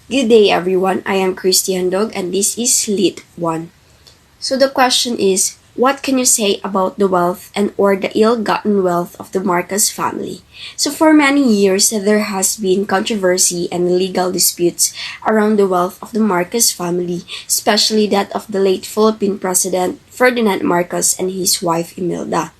Good day, everyone. I am Christian Dog, and this is Lit 1. So the question is, what can you say about the wealth and or the ill-gotten wealth of the Marcos family? So for many years, there has been controversy and legal disputes around the wealth of the Marcos family, especially that of the late Philippine President Ferdinand Marcos and his wife Imelda.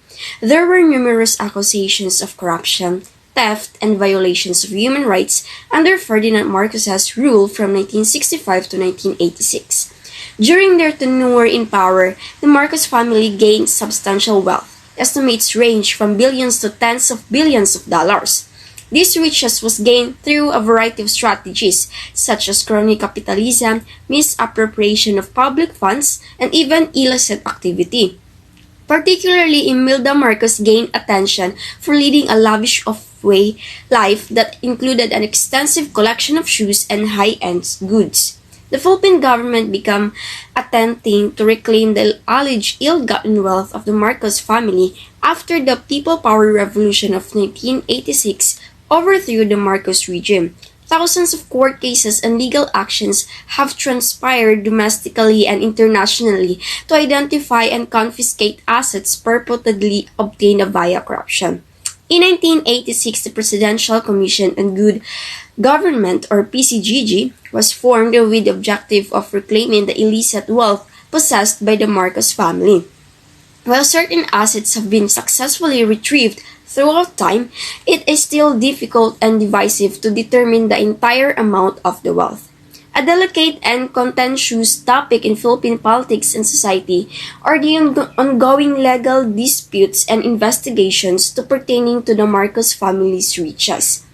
There were numerous accusations of corruption, theft, and violations of human rights under Ferdinand Marcos's rule from 1965 to 1986. During their tenure in power, the Marcos family gained substantial wealth. Estimates range from billions to tens of billions of dollars. This riches was gained through a variety of strategies, such as crony capitalism, misappropriation of public funds, and even illicit activity. Particularly, Imelda Marcos gained attention for leading a lavish off-way life that included an extensive collection of shoes and high-end goods. The Philippine government began attempting to reclaim the alleged ill-gotten wealth of the Marcos family after the People Power Revolution of 1986 overthrew the Marcos regime. Thousands of court cases and legal actions have transpired domestically and internationally to identify and confiscate assets purportedly obtained via corruption. In 1986, the Presidential Commission on Good Government, or PCGG, was formed with the objective of reclaiming the illicit wealth possessed by the Marcos family. While certain assets have been successfully retrieved throughout time, it is still difficult and divisive to determine the entire amount of the wealth. A delicate and contentious topic in Philippine politics and society are the ongoing legal disputes and investigations pertaining to the Marcos family's riches.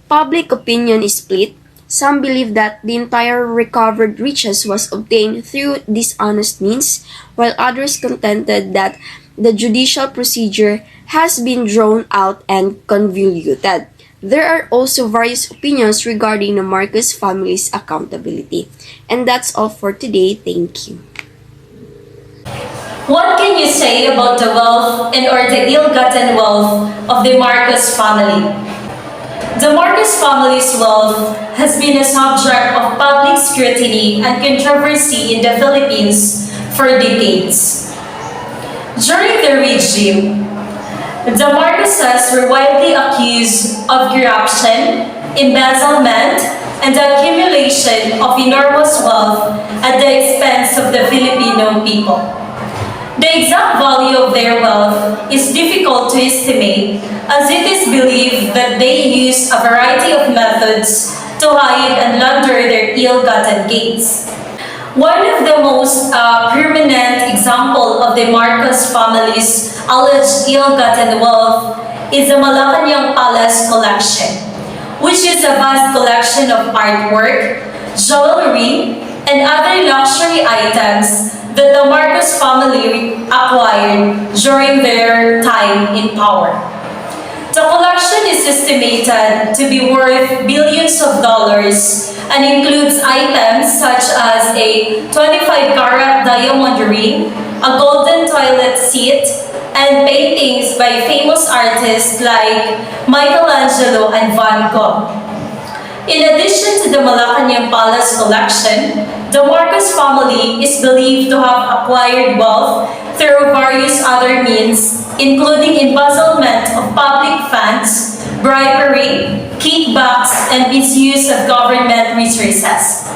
Public opinion is split. Some believe that the entire recovered riches was obtained through dishonest means, while others contended that the judicial procedure has been drawn out and convoluted. There are also various opinions regarding the Marcos family's accountability. And that's all for today. Thank you. What can you say about the wealth and or the ill-gotten wealth of the Marcos family? The Marcos family's wealth has been a subject of public scrutiny and controversy in the Philippines for decades. During the regime, the Marcoses were widely accused of corruption, embezzlement, and the accumulation of enormous wealth at the expense of the Filipino people. The exact value of their wealth is difficult to estimate, as it is believed that they use a variety of methods to hide and launder their ill-gotten gains. One of the most permanent example of the Marcos family's alleged ill-gotten wealth is the Malacanang Palace collection, which is a vast collection of artwork, jewelry, and other luxury items that the Marcos family acquired during their time in power. The collection is estimated to be worth billions of dollars and includes items such as a 25-carat diamond ring, a golden toilet seat, and paintings by famous artists like Michelangelo and Van Gogh. In addition to the Malacanang Palace collection, the Marcos family is believed to have acquired wealth through various other means, including embezzlement of public funds, bribery, kickbacks, and misuse of government resources.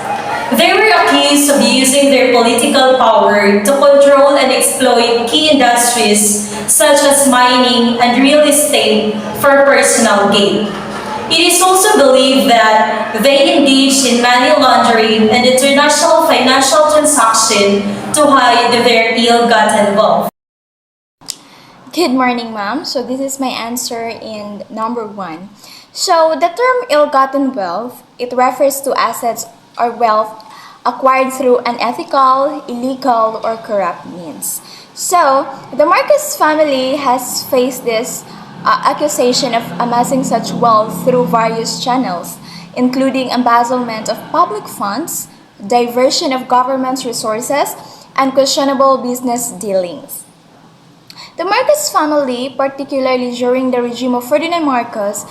They were accused of using their political power to control and exploit key industries such as mining and real estate for personal gain. It is also believed that they engaged in money laundering and international financial transactions to hide their ill-gotten wealth. Good morning, ma'am. So this is my answer in number 1. So the term ill-gotten wealth, it refers to assets or wealth acquired through unethical, illegal, or corrupt means. So the Marcos family has faced this accusation of amassing such wealth through various channels, including embezzlement of public funds, diversion of government's resources, and questionable business dealings. The Marcos family, particularly during the regime of Ferdinand Marcos,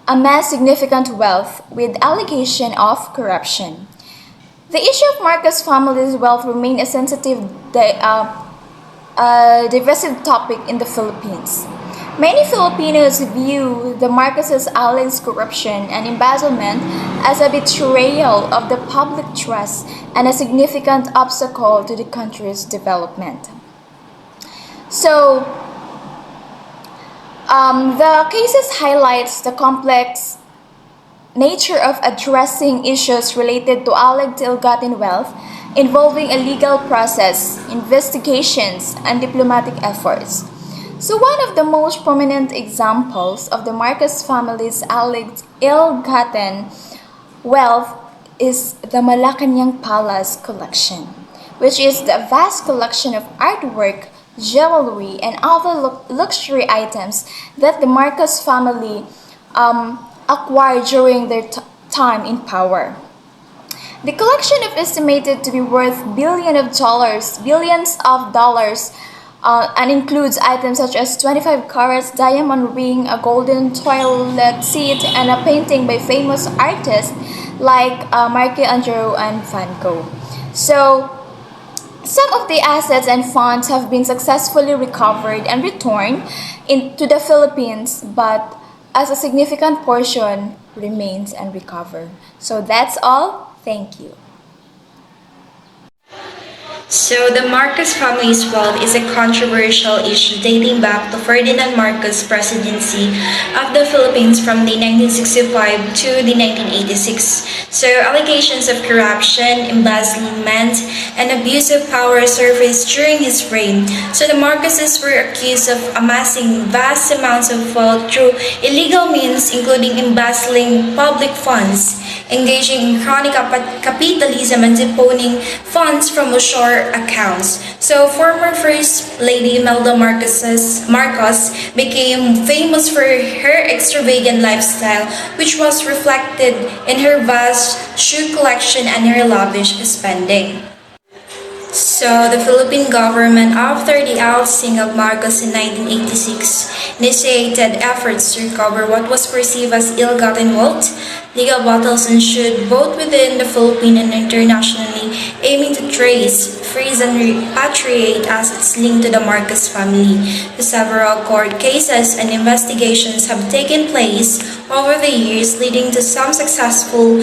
amassed significant wealth with allegation of corruption. The issue of Marcos family's wealth remained a sensitive, divisive topic in the Philippines. Many Filipinos view the Marcoses' alleged corruption and embezzlement as a betrayal of the public trust and a significant obstacle to the country's development. So, the cases highlights the complex nature of addressing issues related to alleged ill-gotten wealth involving a legal process, investigations, and diplomatic efforts. So one of the most prominent examples of the Marcos family's alleged ill-gotten wealth is the Malacanang Palace collection, which is the vast collection of artwork, jewelry, and other luxury items that the Marcos family acquired during their time in power. The collection is estimated to be worth billions of dollars, and includes items such as 25 carats diamond ring, a golden toilet seat, and a painting by famous artists like Michelangelo and Van Gogh. So, some of the assets and funds have been successfully recovered and returned into the Philippines, but as a significant portion remains unrecovered. So that's all. Thank you. So, the Marcos family's wealth is a controversial issue dating back to Ferdinand Marcos' presidency of the Philippines from the 1965 to the 1986. So, allegations of corruption, embezzlement, and abuse of power surfaced during his reign. So, the Marcoses were accused of amassing vast amounts of wealth through illegal means, including embezzling public funds, engaging in chronic capitalism, and deponing funds from offshore accounts. So former First Lady Imelda Marcos became famous for her extravagant lifestyle, which was reflected in her vast shoe collection and her lavish spending. So, the Philippine government, after the ousting of Marcos in 1986, initiated efforts to recover what was perceived as ill-gotten wealth. Legal battles ensued both within the Philippines and internationally, aiming to trace, freeze, and repatriate assets linked to the Marcos family. Several court cases and investigations have taken place over the years, leading to some successful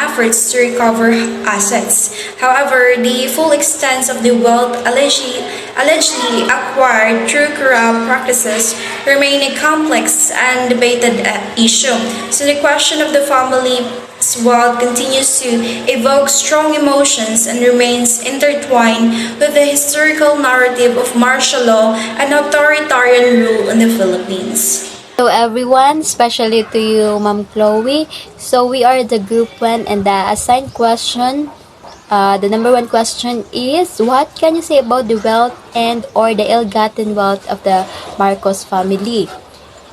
efforts to recover assets. However, the full extent of the wealth allegedly acquired through corrupt practices remain a complex and debated issue. So the question of the family's wealth continues to evoke strong emotions and remains intertwined with the historical narrative of martial law and authoritarian rule in the Philippines. Hello everyone, especially to you, Ma'am Chloe. So we are the group 1 and the assigned question. The number 1 question is, what can you say about the wealth and or the ill-gotten wealth of the Marcos family?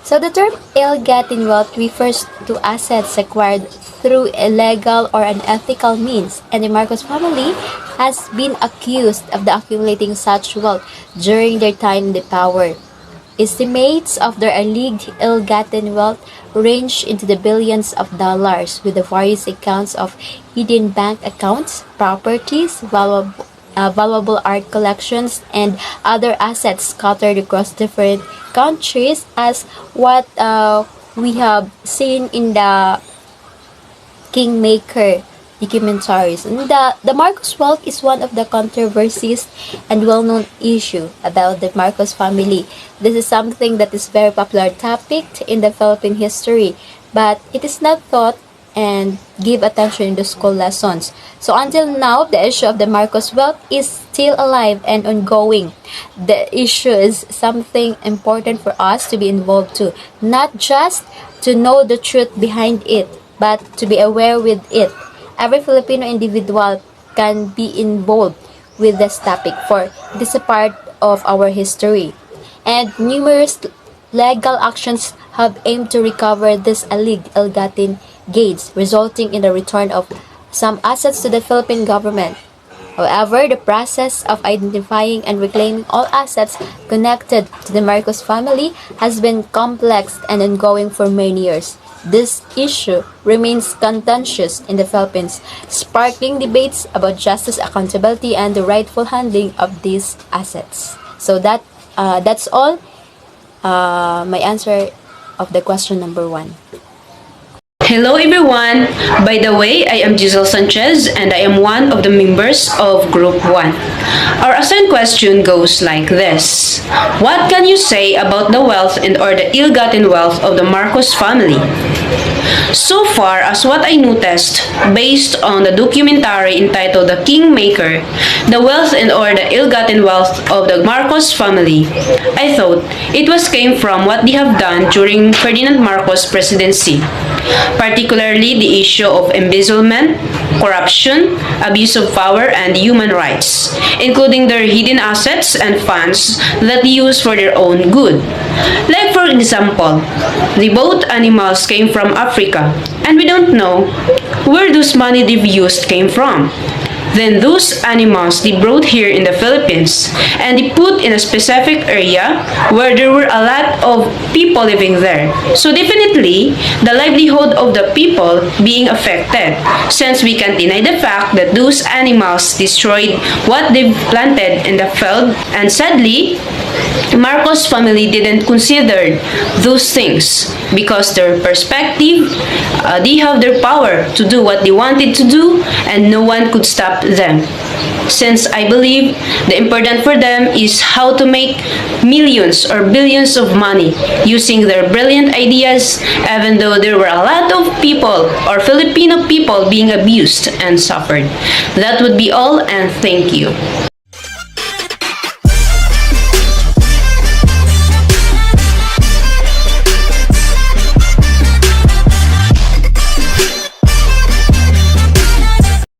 So the term ill-gotten wealth refers to assets acquired through illegal or unethical means, and the Marcos family has been accused of accumulating such wealth during their time in the power. Estimates of their alleged ill-gotten wealth range into the billions of dollars, with the various accounts of hidden bank accounts, properties, valuable art collections, and other assets scattered across different countries, as what we have seen in the Kingmaker documentaries. And the Marcos wealth is one of the controversies and well-known issue about the Marcos family. This is something that is very popular topic in the Philippine history, but it is not taught and give attention in the school lessons. So until now, the issue of the Marcos wealth is still alive and ongoing. The issue is something important for us to be involved to, not just to know the truth behind it, but to be aware with it. Every Filipino individual can be involved with this topic, for this is a part of our history. And numerous legal actions have aimed to recover this alleged ill-gotten gains, resulting in the return of some assets to the Philippine government. However, the process of identifying and reclaiming all assets connected to the Marcos family has been complex and ongoing for many years. This issue remains contentious in the Philippines, sparkling debates about justice, accountability, and the rightful handling of these assets. So that's all my answer of the question number 1. Hello everyone! By the way, I am Giselle Sanchez and I am one of the members of Group 1. Our assigned question goes like this. What can you say about the wealth and or the ill-gotten wealth of the Marcos family? So far as what I noticed, based on the documentary entitled The Kingmaker, the wealth and or the ill-gotten wealth of the Marcos family, I thought it was came from what they have done during Ferdinand Marcos presidency, particularly the issue of embezzlement, corruption, abuse of power, and human rights, including their hidden assets and funds that they use for their own good. Like for example, the both animals came from Africa, and we don't know where those money they've used came from. Then those animals they brought here in the Philippines and they put in a specific area where there were a lot of people living there. So definitely, the livelihood of the people being affected, since we can't deny the fact that those animals destroyed what they've planted in the field, and sadly, Marcos family didn't consider those things because their perspective, they have their power to do what they wanted to do and no one could stop them. Since I believe the important for them is how to make millions or billions of money using their brilliant ideas, even though there were a lot of people or Filipino people being abused and suffered. That would be all, and thank you.